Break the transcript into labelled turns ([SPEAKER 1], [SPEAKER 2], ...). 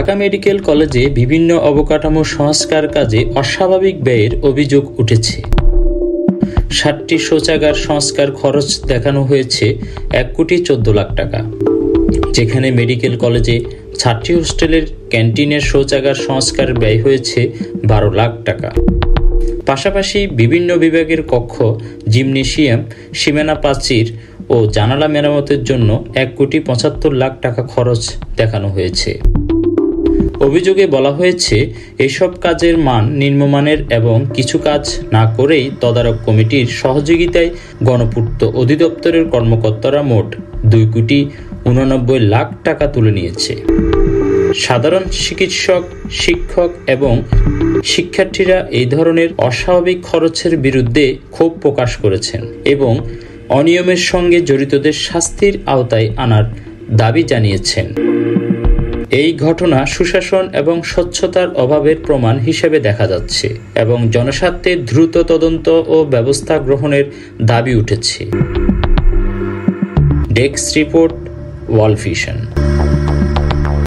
[SPEAKER 1] Dhaka medical কলেজে বিভিন্ন অবকাঠামো সংস্কার কাজে অস্বাভাবিক ব্যয়ের অভিযোগ উঠেছে। 7টি শৌচাগার সংস্কার খরচ দেখানো হয়েছে 1,14,00,000 টাকা, যেখানে মেডিকেল কলেজে ছাত্রী হোস্টেলের ক্যান্টিনের শৌচাগার সংস্কার ব্যয় হয়েছে 12 লাখ টাকা। পাশাপাশি বিভিন্ন বিভাগের কক্ষ, জিমনেশিয়াম, সীমানা প্রাচীর ও জানালা মেরামতের জন্য 1,75,00,000 টাকা খরচ দেখানো হয়েছে। অভিযোগে বলা হয়েছে, এসব কাজের মান নিম্নমানের এবং কিছু কাজ না করেই তদারক কমিটির সহযোগিতায় গণপূর্ত অধিদপ্তরের কর্মকর্তারা মোট 2,89,00,000 টাকা তুলে নিয়েছে। সাধারণ চিকিৎসক, শিক্ষক এবং শিক্ষার্থীরা এই ধরনের অস্বাভাবিক খরচের বিরুদ্ধে ক্ষোভ প্রকাশ করেছেন এবং অনিয়মের সঙ্গে জড়িতদের শাস্তির আওতায় আনার দাবি জানিয়েছেন। এই ঘটনা সুশাসন এবং স্বচ্ছতার অভাবের প্রমাণ হিসেবে দেখা যাচ্ছে এবং জনস্বার্থে দ্রুত তদন্ত ও ব্যবস্থা গ্রহণের দাবি উঠেছে। Desk report, world vision.